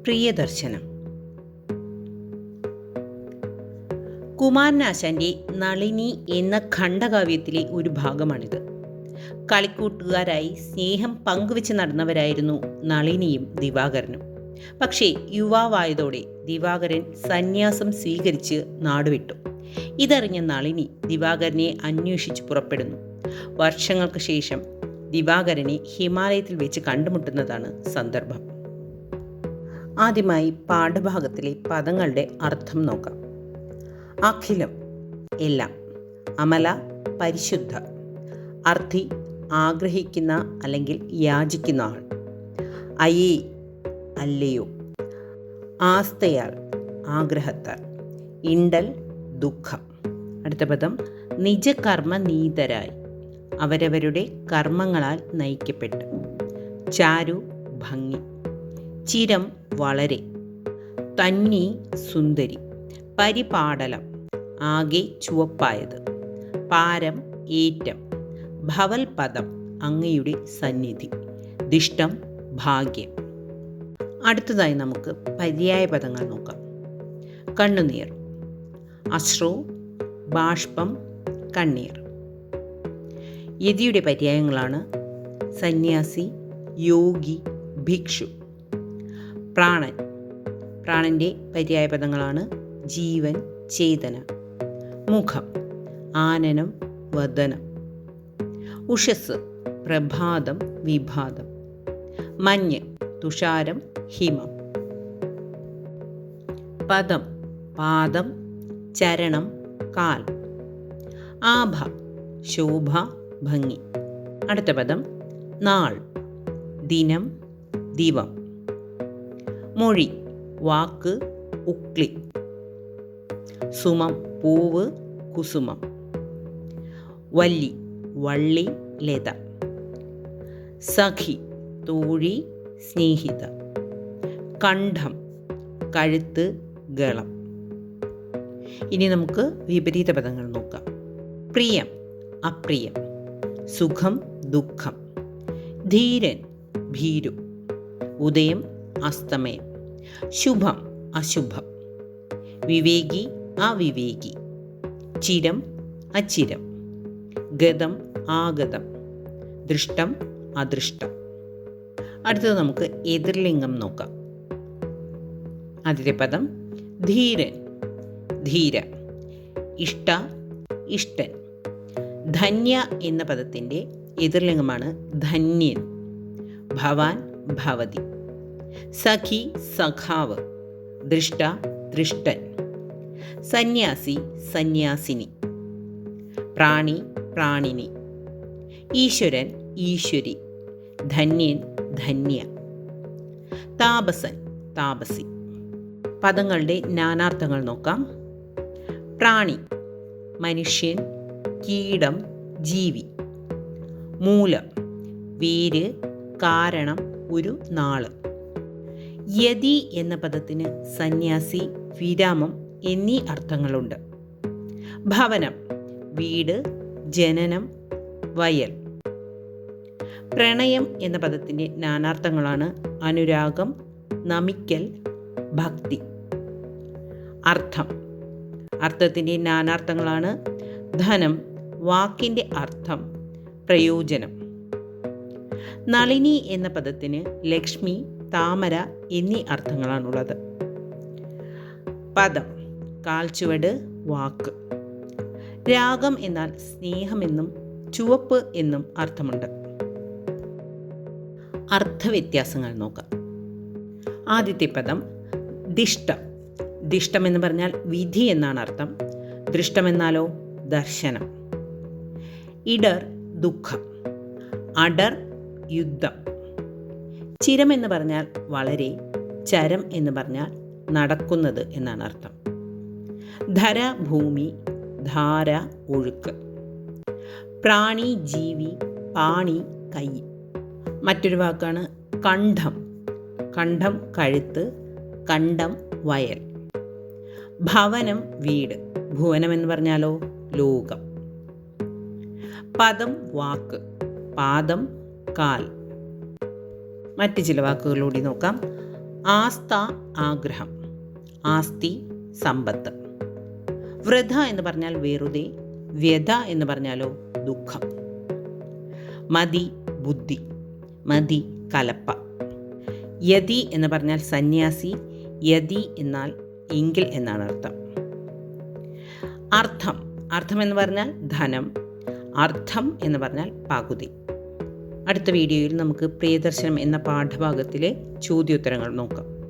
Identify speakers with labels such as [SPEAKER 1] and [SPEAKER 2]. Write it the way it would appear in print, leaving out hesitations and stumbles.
[SPEAKER 1] പ്രിയദർശനം. കുമാരനാശാൻ്റെ നളിനി എന്ന ഖണ്ഡകാവ്യത്തിലെ ഒരു ഭാഗമാണിത്. കളിക്കൂട്ടുകാരായി സ്നേഹം പങ്കുവെച്ച് നടന്നവരായിരുന്നു നളിനിയും ദിവാകരനും. പക്ഷേ യുവാവായതോടെ ദിവാകരൻ സന്യാസം സ്വീകരിച്ച് നാടുവിട്ടു. ഇതറിഞ്ഞ നളിനി ദിവാകരനെ അന്വേഷിച്ച് പുറപ്പെടുന്നു. വർഷങ്ങൾക്ക് ശേഷം ദിവാകരനെ ഹിമാലയത്തിൽ വെച്ച് കണ്ടുമുട്ടുന്നതാണ് സന്ദർഭം. ആദ്യമായി പാഠഭാഗത്തിലെ പദങ്ങളുടെ അർത്ഥം നോക്കാം. അഖിലം എല്ലാം, അമല പരിശുദ്ധ, അർത്ഥി ആഗ്രഹിക്കുന്ന അല്ലെങ്കിൽ യാചിക്കുന്ന ആൾ, അയേ അല്ലയോ, ആസ്തയാൽ ആഗ്രഹത്താൽ, ഇണ്ടൽ ദുഃഖം. അടുത്ത പദം നിജകർമ്മനീതരായി, അവരവരുടെ കർമ്മങ്ങളാൽ നയിക്കപ്പെട്ട്, ചാരു ഭംഗി, ചിരം വളരെ, തന്നി സുന്ദരി, പരിപാടലം ആകെ ചുവപ്പായത്, പാരം ഏറ്റം, ഭവൽപദം അങ്ങയുടെ സന്നിധി, ദിഷ്ടം ഭാഗ്യം. അടുത്തതായി നമുക്ക് പര്യായ പദങ്ങൾ നോക്കാം. കണ്ണുനീർ, അശ്രു, ബാഷ്പം, കണ്ണീർ. യതിയുടെ പര്യായങ്ങളാണ് സന്യാസി, യോഗി, ഭിക്ഷു. പ്രാണൻ, പ്രാണൻ്റെ പര്യായ പദങ്ങളാണ് ജീവൻ, ചേതന. മുഖം, ആനനം, വദനം. ഉഷസ്, പ്രഭാതം, വിഭാതം. മഞ്ഞ്, തുഷാരം, ഹിമം. പദം, പാദം, ചരണം, കാൽ. ആഭ, ശോഭ, ഭംഗി. അടുത്ത പദം നാൾ, ദിനം, ദിവം. മൊഴി, വാക്ക്, ഉക്ലി. സുമം, പൂവ്, കുസുമം. വല്ലി, വള്ളി, ലത. സഖി, തോഴി, സ്നേഹിത. കണ്ഠം, കഴുത്ത്, ഗളം. ഇനി നമുക്ക് വിപരീത പദങ്ങൾ നോക്കാം. പ്രിയം, അപ്രിയം. സുഖം, ദുഃഖം. ധീരൻ, ഭീരു. ഉദയം, അസ്തമയം. ശുഭം, അശുഭം. വിവേകി, അവിവേകി. ചിരം, അച്ചിരം. ഗതം, ആഗതം. ദൃഷ്ടം, അദൃഷ്ടം. അടുത്തത് നമുക്ക് എതിർലിംഗം നോക്കാം. ആദ്യത്തെ പദം ധീരൻ, ധീര. ഇഷ്ട, ഇഷ്ടൻ. ധന്യ എന്ന പദത്തിൻ്റെ എതിർലിംഗമാണ് ധന്യൻ. ഭവാൻ, ഭവതി. സഖി, സഖാവ്. ദൃഷ്ട, ദൃഷ്ടൻ. സന്യാസി, സന്യാസിനി. പ്രാണി, പ്രാണിനി. ഈശ്വരൻ, ഈശ്വരി. ധന്യൻ, ധന്യ. താപസൻ, താപസി. പദങ്ങളുടെ നാനാർത്ഥങ്ങൾ നോക്കാം. പ്രാണി, മനുഷ്യൻ, കീടം, ജീവി. മൂലം, വേര്, കാരണം, ഒരു നാള്. യതി എന്ന പദത്തിന് സന്യാസി, വിരാമം എന്നീ അർത്ഥങ്ങളുണ്ട്. ഭവനം, വീട്, ജനനം, വയൽ. പ്രണയം എന്ന പദത്തിൻ്റെ നാനാർത്ഥങ്ങളാണ് അനുരാഗം, നമിക്കൽ, ഭക്തി. അർത്ഥം, അർത്ഥത്തിൻ്റെ നാനാർത്ഥങ്ങളാണ് ധനം, വാക്കിൻ്റെ അർത്ഥം, പ്രയോജനം. നളിനി എന്ന പദത്തിന് ലക്ഷ്മി, താമര എന്നീ അർത്ഥങ്ങളാണുള്ളത്. പദം, കാൽച്ചുവട്, വാക്ക്. രാഗം എന്നാൽ സ്നേഹമെന്നും ചുവപ്പ് എന്നും അർത്ഥമുണ്ട്. അർത്ഥവ്യത്യാസങ്ങൾ നോക്കാം. ആദ്യത്തെ പദം ദിഷ്ടം. ദിഷ്ടം എന്ന് പറഞ്ഞാൽ വിധി എന്നാണ് അർത്ഥം. ദൃഷ്ടം എന്നാലോ ദർശനം. ഇടർ, ദുഃഖം. അടർ, യുദ്ധം. ചിരം എന്ന് പറഞ്ഞാൽ വളരെ, ചരം എന്ന് പറഞ്ഞാൽ നടക്കുന്നത് എന്നാണ് അർത്ഥം. ധര, ഭൂമി. ധാര, ഒഴുക്ക്. പ്രാണി, ജീവി. പാണി, കൈ. മറ്റൊരു വാക്കാണ് കണ്ഠം. കണ്ഠം, കഴുത്ത്. കണ്ഠം, വയൽ. ഭവനം, വീട്. ഭുവനം എന്ന് പറഞ്ഞാലോ ലോകം. പദം, വാക്ക്. പാദം, കാൽ. മറ്റ് ചില വാക്കുകളൂടി നോക്കാം. ആസ്ഥ ആഗ്രഹം, ആസ്തി സമ്പത്ത്. വൃഥ എന്ന് പറഞ്ഞാൽ വെറുതെ, വ്യഥ എന്ന് പറഞ്ഞാലോ ദുഃഖം. മതി ബുദ്ധി, മതി കലപ്പ. യതി എന്ന് പറഞ്ഞാൽ സന്യാസി, യതി എന്നാൽ എങ്കിൽ എന്നാണ് അർത്ഥം. അർത്ഥം, അർത്ഥം എന്ന് പറഞ്ഞാൽ ധനം, അർത്ഥം എന്ന് പറഞ്ഞാൽ പകുതി. അടുത്ത വീഡിയോയിൽ നമുക്ക് പ്രിയദർശനം എന്ന പാഠഭാഗത്തിലെ ചോദ്യോത്തരങ്ങൾ നോക്കാം.